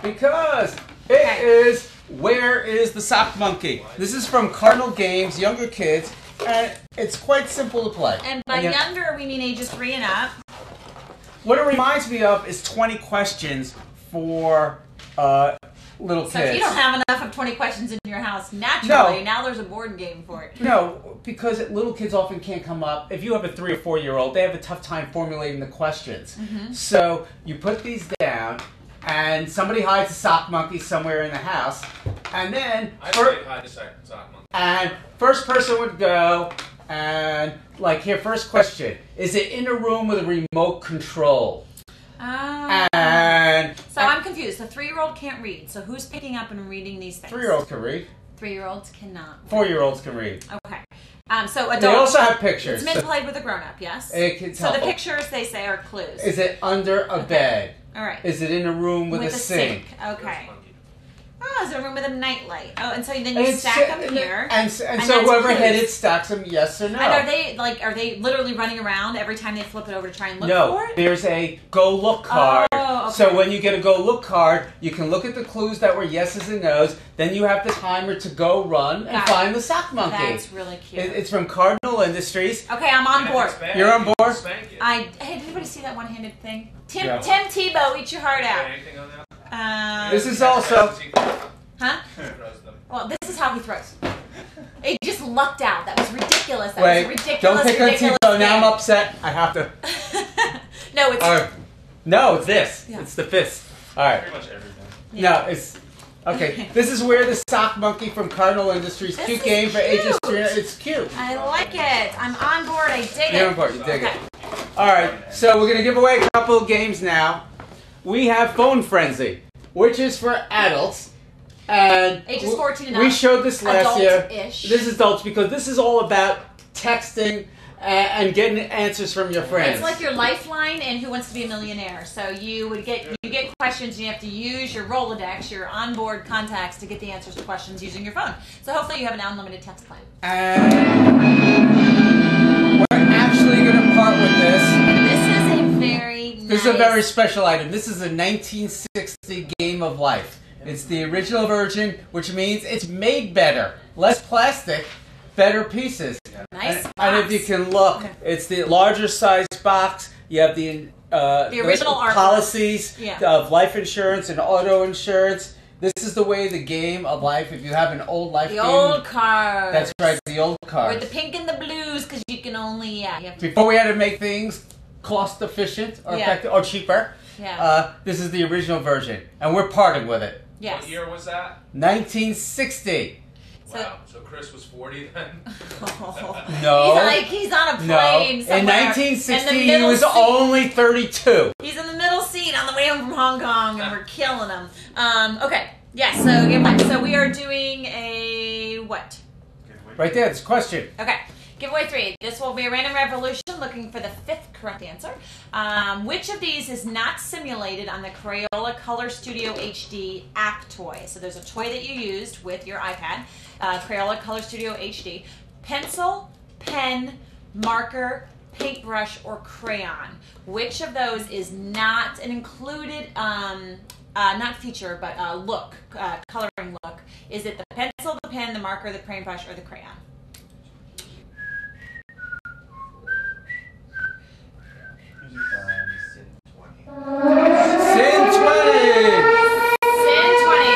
Because it is Where is the Sock Monkey? This is from Cardinal Games, younger kids, and it's quite simple to play. And by younger, we mean ages 3 and up. What it reminds me of is 20 questions for little kids. So if you don't have enough of 20 questions in your house, naturally, now there's a board game for it. No, because little kids often can't come up. If you have a 3 or 4 year old, they have a tough time formulating the questions. Mm-hmm. So you put these down, and somebody hides a sock monkey somewhere in the house, and then I played hide a sock monkey. and first person would go and like here. First question: is it in a room with a remote control? And so I'm confused. The 3-year-old can't read. So who's picking up and reading these things? 3-year-olds can read. 3-year-olds cannot. 4-year-olds can read. Okay. So adults. They also have pictures. It's meant to play with a grown-up, yes? It's so helpful. the pictures, they say, are clues. Is it under a bed? All right. Is it in a room with a sink? Okay. Oh, is it a room with a nightlight? Oh, and so then you stack them here. And so that's whoever clues. hit it stacks them, yes or no. And are they literally running around every time they flip it over to try and look for No, it? there's a go look card. Oh, okay. So when you get a go look card, you can look at the clues that were yeses and nos. Then you have the timer to go run and find the sock monkey. That's really cute. It's from Cardinal Industries. Okay, I'm on board. You're on board? Hey, did anybody see that one-handed thing? Tim Yeah. Tebow, eat your heart out. Anything on that? This is also... Huh? Well, this is how he throws. It just lucked out. That was ridiculous. That Wait, was a ridiculous, don't pick on ridiculous Tebow. Now I'm game. upset. I have to... No, it's... No, it's this. Yeah. It's the fist. All right. Pretty much everything. No, it's... Okay, this is Where the Sock Monkey from Cardinal Industries. This Cute is game for ages cute. 3. It's cute. I like it. I'm on board. I dig You're it. on board. You dig Okay. it. All right, so we're going to give away a couple of games now. We have Phone Frenzy, which is for adults. And Ages 14 and we up. showed this last year. Adult-ish. This is adults because this is all about texting and getting answers from your friends. It's like your lifeline and Who Wants to Be a Millionaire. So you get questions and you have to use your Rolodex, your onboard contacts to get the answers to questions using your phone. So hopefully you have an unlimited text plan. And we're actually going to part with this. This is a very nice... This is a very special item. This is a 1960 Game of Life. It's the original version, which means it's made better. Less plastic, better pieces. Nice and if you can look, it's the larger size box. You have the original artwork. policies Yeah. of life insurance and auto insurance. This is the way the game of life, if you have an old life The game. old cards. That's right, the old cards. With the pink and the blues, because you can only, you have to... Before we had to make things cost efficient or effective or cheaper, this is the original version. And we're parting with it. Yes. What year was that? 1960. Wow. So Chris was 40 then? No. He's on a plane No. In somewhere. 1960, in the he middle was seat. only 32. He's in the middle seat on the way home from Hong Kong, and we're killing him. Okay. Yes. So game life. So we are doing a what? Right there, it's a question. Okay. Giveaway 3. This will be a random revolution looking for the 5th correct answer. Which of these is not simulated on the Crayola Color Studio HD app toy? So there's a toy that you used with your iPad, Crayola Color Studio HD. Pencil, pen, marker, paintbrush, or crayon. Which of those is not an included, not feature, but look, coloring look? Is it the pencil, the pen, the marker, the paintbrush, or the crayon? Sin 20! Sin 20.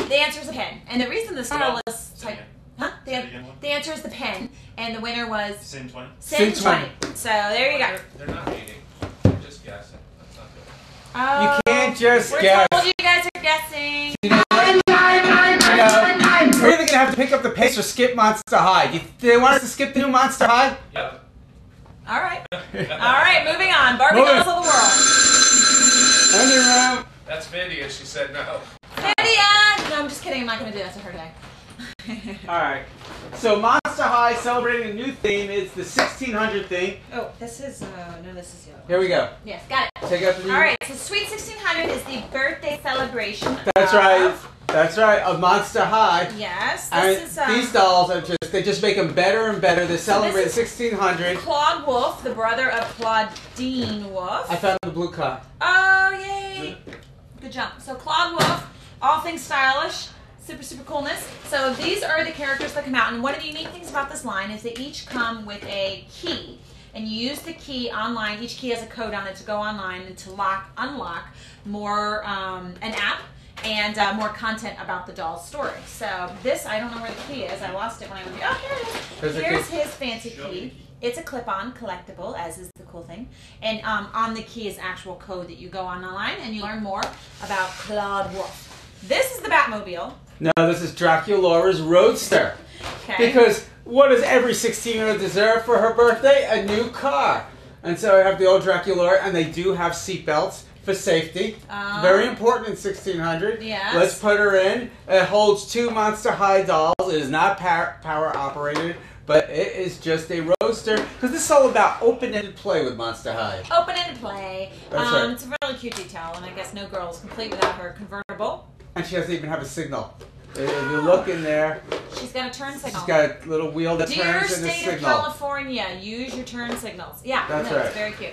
The answer is a pen. And the reason the stylus type... Huh? The answer is the pen. And the winner was... Sin 20. Sin 20. So there you go. They're not reading. They're just guessing. That's not good. You can't just We're guess. told you guys are guessing. We're either going to have to pick up the pace or skip Monster High. Do they want us to skip the new Monster High? Yep. All right. All right, moving on. Barbie Moving. Dolls of the World. Ending round. That's Vindy, and she said no. Lydia! No, I'm just kidding. I'm not going to do that to her today. Alright. So Monster Monster High celebrating a new theme. It's the 1600 theme. Oh, this is no, this is the other one. Here we go. Yes, got it. Take out the new. All right, so Sweet 1600 is the birthday celebration. That's of- right. That's right. Of Monster High. Yes, And this is these dolls are they just make them better and better. They celebrate is- 1600. Claude Wolf, the brother of Claudine Wolf. I found the blue car. Oh, yay! Good job. So Claude Wolf, all things stylish, super coolness. So these are the characters that come out, and one of the unique things about this line is they each come with a key, and you use the key online. Each key has a code on it to go online and to unlock more an app and more content about the doll's story. So this, I don't know where the key is. I lost it when I went. Oh, here it There's is. a Here's key. his fancy key. It's a clip-on collectible, as is the cool thing. And on the key is actual code that you go online and you learn more about Claude Wolf. This is the Batmobile. No, this is Draculaura's Roadster. Okay. Because what does every 16-year-old deserve for her birthday? A new car. And so I have the old Draculaura, and they do have seatbelts for safety. Very important in 1600. Yes. Let's put her in. It holds 2 Monster High dolls. It is not power operated, but it is just a roadster. Because this is all about open-ended play with Monster High. Open-ended play. That's right. It's a really cute detail, and I guess no girl is complete without her convertible. And she doesn't even have a signal. If you look in there, She's got a turn signal. she's got a little wheel that Dear turns and a state of signal. California, use your turn signals. Yeah, That's no, right. It's very cute.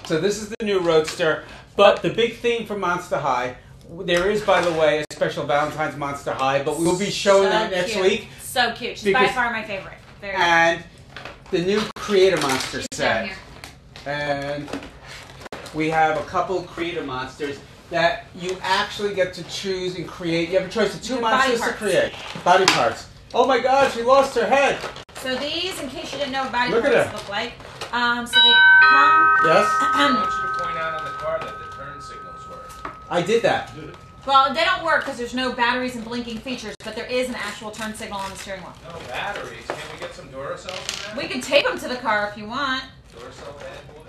So this is the new Roadster, but the big theme for Monster High, there is, by the way, a special Valentine's Monster High, but we will be showing that next cute. week. So cute. She's by Because- far my favorite. Very And the new Creator Monster She's down set. here. And we have a couple of Creator Monsters that you actually get to choose and create. You have a choice of 2 The monsters body to create. Body parts. Oh my god, she lost her head. So these, in case you didn't know what body Look at parts her. look like, so they come. Yes? I want you to point out on the car that the turn signals work. I did that. Well, they don't work because there's no batteries and blinking features, but there is an actual turn signal on the steering wheel. No batteries. Can we get some Duracell from that? We can tape them to the car if you want. Duracell bad boys.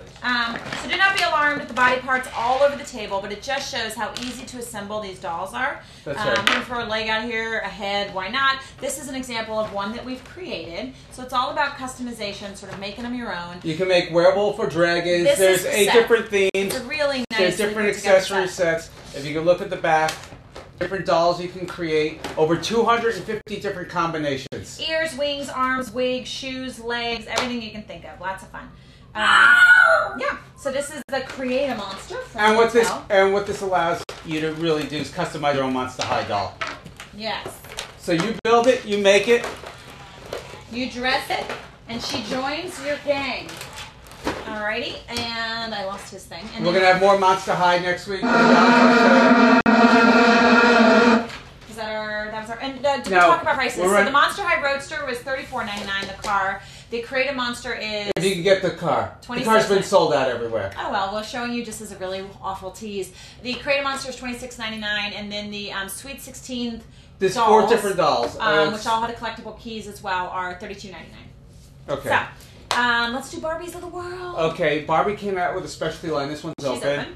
So do not be alarmed at the body parts all over the table, but it just shows how easy to assemble these dolls are. That's I'm right. going to throw a leg out here, a head, why not? This is an example of one that we've created. So it's all about customization, sort of making them your own. You can make werewolf or dragons. This There's is the 8 set. different themes. It's a really nice There's different put together accessory set. sets. If you can look at the back, different dolls you can create. Over 250 different combinations. Ears, wings, arms, wigs, shoes, legs, everything you can think of. Lots of fun. Yeah. So this is the Create a Monster from Mattel. What this allows you to really do is customize your own Monster High doll. Yes. So you build it, you make it. You dress it, and she joins your gang. Alrighty, and I lost his thing. And We're then- gonna have more Monster High next week. Is that our? That was our. And did we No, talk about prices? we're So right- the Monster High Roadster was $34.99. The car. The Create a Monster is. If you can get the car. The 26 car's been minutes. sold out everywhere. Oh well, we're showing you just as a really awful tease. The Create a Monster is $26.99, and then the Sweet 16 There's dolls, 4 different dolls. which all had collectible keys as well, are $32.99. Okay. So, let's do Barbies of the World. Okay, Barbie came out with a specialty line. This one's She's open.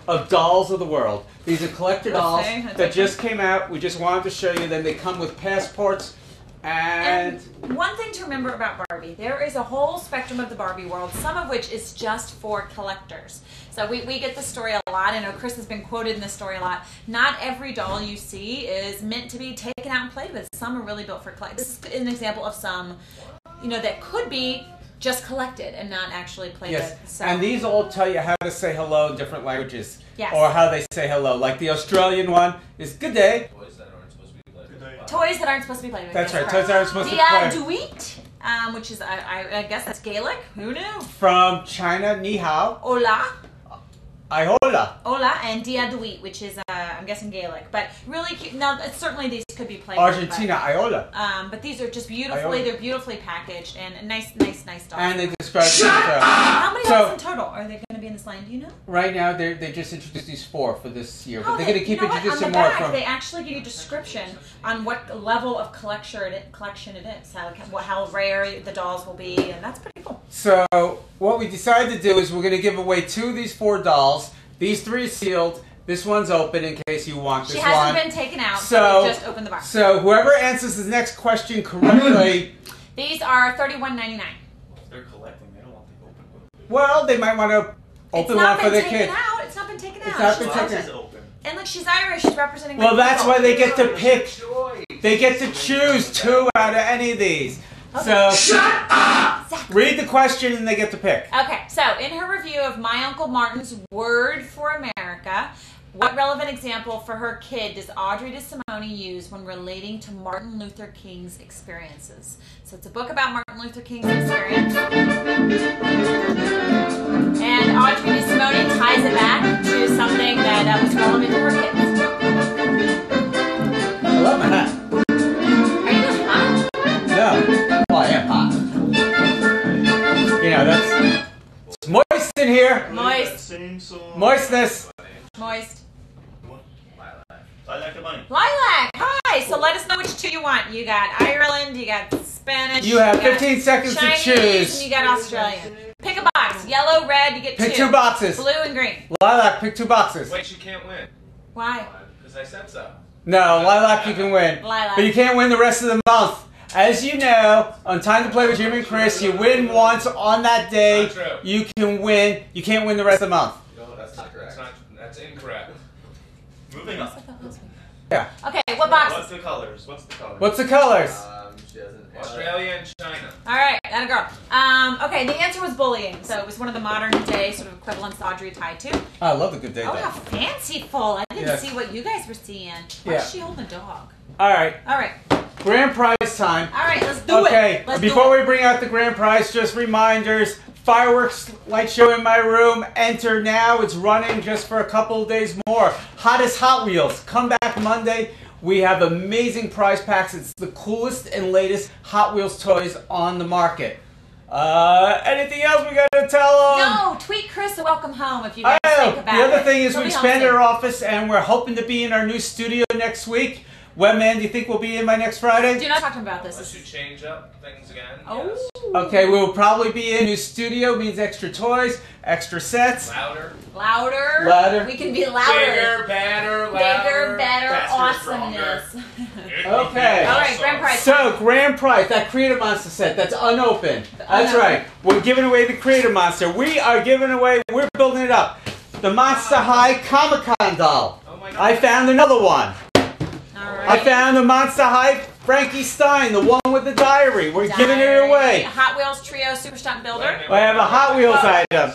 Of Dolls of the World. These are collector dolls Okay, that's that okay. just came out. We just wanted to show you them. They come with passports and one thing to remember about Barbie, there is a whole spectrum of the Barbie world, some of which is just for collectors. So we get this story a lot. I know Chris has been quoted in this story a lot. Not every doll you see is meant to be taken out and played with. Some are really built for collectors. This is an example of some, that could be just collected and not actually played yes, with. So. and these all tell you how to say hello in different languages. Yes. Or how they say hello. Like the Australian one is good day. Toys that aren't supposed to be played with. Good day. Toys that aren't supposed to be played with. That's yes, right. correct. Toys aren't supposed to Dia play. Duit, which is I guess that's Gaelic. Who knew? From China, ni hao, Hola. Iola. Hola, and Dia Duit, which is, I'm guessing Gaelic. But really cute. Now, certainly these could be played with, Argentina, Iola. but these are just beautifully, Iola. they're beautifully packaged and nice dolls. And they describe How many So- dolls in total are they going to be in this line? Do you know? right now they just introduced these 4 for this year, but Oh, they're going to keep you know what? introducing On the more back, from. they actually give you a description on what level of collection it is, how rare the dolls will be, and that's pretty cool. So what we decided to do is we're going to give away 2 of these 4 dolls. These 3 are sealed, This one's open in case you want this She one. hasn't been taken out, So- so we just opened the box. So whoever answers the next question correctly, These are $31.99. They're collecting. They don't want the open one. well, they might want to It's open not one for been their taken kid. out. It's not been taken out. It's not She's been Box taken is open. And look, she's Irish. She's representing. Well, my that's people. why they get to pick. Choice. They get to choose 2 out of any of these. So read the question and they get to pick. Okay, so in her review of My Uncle Martin's Word for America, what relevant example for her kid does Audrey DeSimone use when relating to Martin Luther King's experiences? So it's a book about Martin Luther King's experience. And Audrey DeSimone ties it back to something that was relevant to her kids. I love my hat. Are you doing hot? No. Well, I am hot. You know, it's moist in here. That Moist. same song. Moistness. Moist. I like the money. Lilac! Hi! So let us know which 2 you want. You got Ireland, you got Spanish. You have got 15 seconds to Chinese, choose. and you got Australian. Pick a box. Yellow, red, you get Pick 2. 2 boxes. Blue and green. Lilac, pick 2 boxes. Wait, you can't win. Why? Because I said so. No, Lilac you can win. Lilac. But you can't win the rest of the month. As you know, on Time to Play with Jimmy and Chris, you win once on that day. Not true. You can win. You can't win the rest of the month. No, that's not correct. That's incorrect. Moving on. Yeah. Okay, what boxes? What's the colors? What's the colors? What's the colors? She doesn't. Australia and China. All right, that a girl. Okay, the answer was bullying. So it was one of the modern day sort of equivalents Audrey tied to. I love the good day Oh, though. how fanciful. I didn't Yes. see what you guys were seeing. Why Yeah. is she holding a dog? All right. All right. Grand prize time. All right, let's do Okay, it. Let's before do it. we bring out the grand prize, just reminders. Fireworks light show in my room. Enter now. It's running just for a couple of days more. Hottest Hot Wheels. Come back Monday. We have amazing prize packs. It's the coolest and latest Hot Wheels toys on the market. Anything else we gotta tell them? No, tweet Chris a welcome home if you guys Oh, think about it. the other thing is She'll we be home expanded soon. our office and we're hoping to be in our new studio next week. Webman, do you think we'll be in by next Friday? Do not talk to him about Unless this. you change up things again. Oh. Yes. Okay, we'll probably be in new studio. Means extra toys, extra sets. Louder. Louder. Louder. We can be louder. Bigger, better, louder. Bigger, better, faster, awesomeness. Okay. All right, grand prize. So, grand prize, that Creator Monster set, that's unopened. That's Unopened. right. We're giving away the Creator Monster. We are giving away, we're building it up. The Monster High Comic-Con doll. Oh my God. I found another one. All right. I found the Monster High Frankie Stein, the one with the diary. We're giving it away. Hot Wheels Trio Super Stunt Wait a Builder. minute, I have a Hot Wheels item.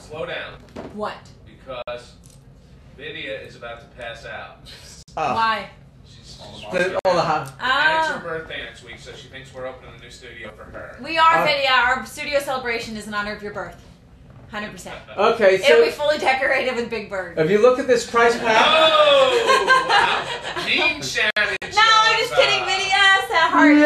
Slow down. What? Because Lydia is about to pass out. Oh, Why? She's all the hot. and it's her Oh. birthday next week, so she thinks we're opening a new studio for her. We are, Oh. Lydia. Our studio celebration is in honor of your birth. 100%. Okay, It'll be so fully decorated with Big Bird. if you look at this price pack, Oh! Wow! Mean Shannon. No, I'm just kidding, Lydia. It's a heart.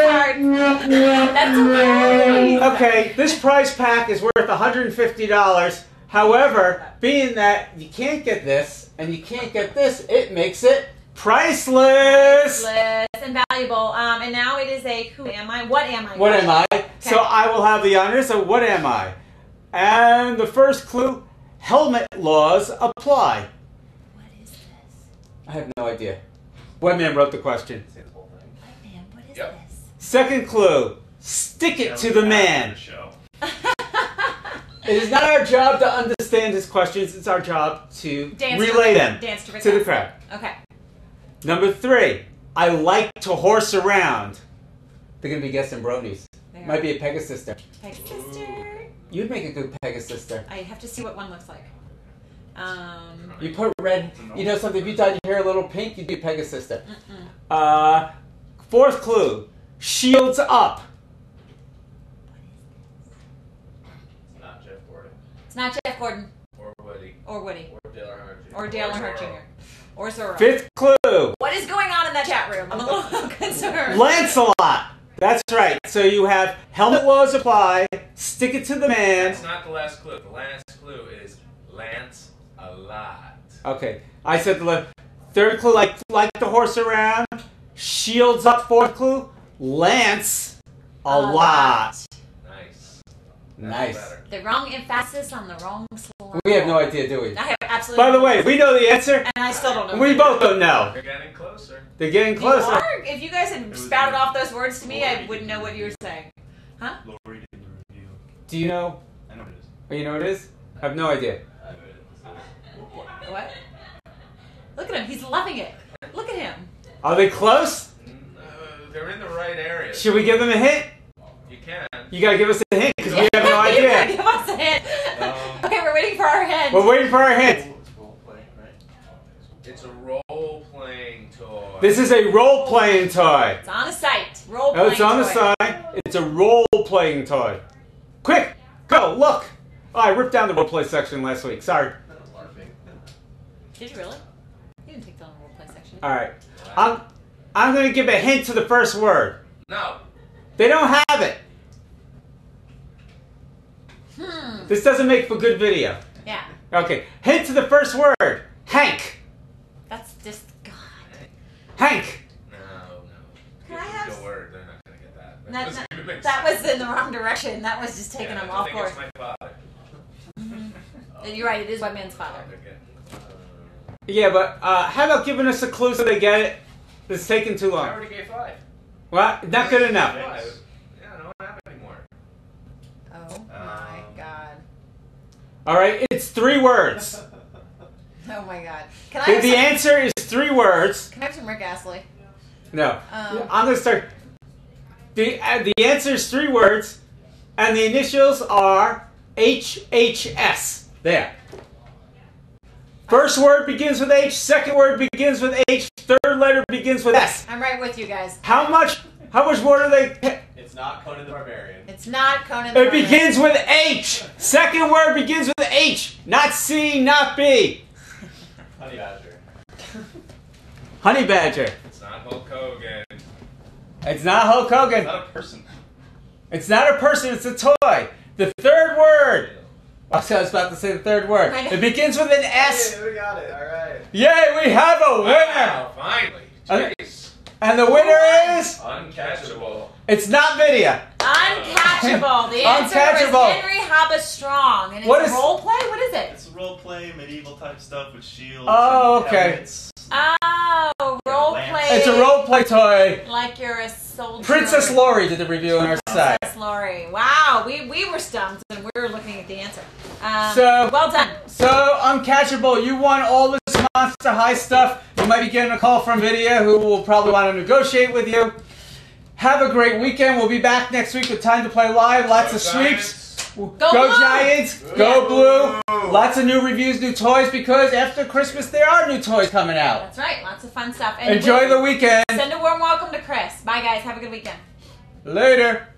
That's okay. okay, this price pack is worth $150. However, being that you can't get this and you can't get this, it makes it priceless. Priceless and valuable. And now it is a who am I? What am I? What am I? So I will have the honors of what am I? And the first clue, helmet laws apply. What is this? I have no idea. Webman wrote the question. Say the whole thing. What man? What is Yep. this? Second clue, stick it to the man. Show. It is not our job to understand his questions. It's our job to relay them Dance to to the crowd. Okay. Number 3, I like to horse around. They're going to be guessing bronies. There. Might be a Pegasister. Sister. You'd make a good Pegasister. I have to see what one looks like. You put red, you know something, if you dyed your hair a little pink, you'd be a Pegasister. Fourth clue, shields up. It's not Jeff Gordon. It's not Jeff Gordon Or Woody. or Woody Or Dale Earnhardt Jr. or Dale Or Earnhardt Zorro. Jr. or Zorro. Fifth clue, What is going on in that chat room? I'm a little concerned. Lancelot. That's right. So you have helmet laws apply, stick it to the man. That's not the last clue. The last clue is Lance a lot. Okay, I said the third clue, like the horse around. Shields up. Fourth clue, Lance a lot. Nice. That's Nice. better. The wrong emphasis on the wrong syllable. We have no idea, do we? I have absolutely. By the way, we know the answer. And I still don't know. We both don't know. They're getting closer. They're getting You closer. are? If you guys had spouted me. off those words to me, I Lori wouldn't know did what the you were review. saying. Huh? Lori did the review. Do you know? I know what it is. Oh, you know what it is? I have no idea. I know it. What? Look at him. He's loving it. Look at him. Are they close? They're in the right area. Should we give them a hint? You can. You gotta give us a hint because we have no You gotta idea. give us a hint. Okay, we're waiting for our hint. We're waiting for our hint. It's role play, right? It's a role-playing toy. This is a role-playing toy. It's on a site. Role Oh, playing. it's on the side. It's a role-playing toy. Quick, go, look. Oh, I ripped down the role-play section last week. Sorry. LARPing. Did you really? You didn't take down the role play section. All right. I'm going to give a hint to the first word. No. They don't have it. This doesn't make for good video. Yeah. Okay. Hint to the first word. Hank. That's just God. Hank. No. Can Give I have the word. They're not going to get that. That, doesn't even make that sense. was in the wrong direction. That was just taking Yeah, them I off think course. it's my father. You're right. It is my man's father. They're getting- Yeah, but how about giving us a clue so they get it? It's taking too I long. already gave 5. Well, not good enough. 5. Yeah, I don't have any more. Oh my God. All right, it's 3 words. Oh my God. Can I have The some, answer is 3 words. can I have some Rick Astley? No. Um, I'm going to start. The answer is 3 words, and the initials are HHS. There. First word begins with H, second word begins with H, third letter begins with S. I'm right with you guys. How much water they... It's not Conan the Barbarian. It's not Conan the It Barbarian. begins with H. Second word begins with H, not C, not B. Honey Badger. Honey Badger. It's not Hulk Hogan. It's not Hulk Hogan. It's not a person. It's not a person, it's a toy. The third word. I was about to say the third word. I know. It begins with an S. Hey, we got it. All right. Yay, we have a winner. Wow, finally. Jeez. And the winner is... Uncatchable. It's not Vidya. Uncatchable. The answer Uncatchable. was Henry Hobbes Strong. And it's What a is- role play? What is it? It's role play, medieval type stuff with shields. Oh, and okay. helmets. Oh, role Lance. play. It's a role play toy. Like you're a soldier. Princess Lori did the review on our site. Princess Lori. Wow, we were stumped and we were looking at the answer. So- well done. So, Uncatchable, you won all this Monster High stuff. You might be getting a call from Vidya, who will probably want to negotiate with you. Have a great weekend. We'll be back next week with Time to Play Live. Lots of sweeps. Go Go Blue! Giants! Go Blue! Lots of new reviews, new toys, because after Christmas there are new toys coming out. That's right. Lots of fun stuff. And Enjoy the weekend. Send a warm welcome to Chris. Bye, guys. Have a good weekend. Later.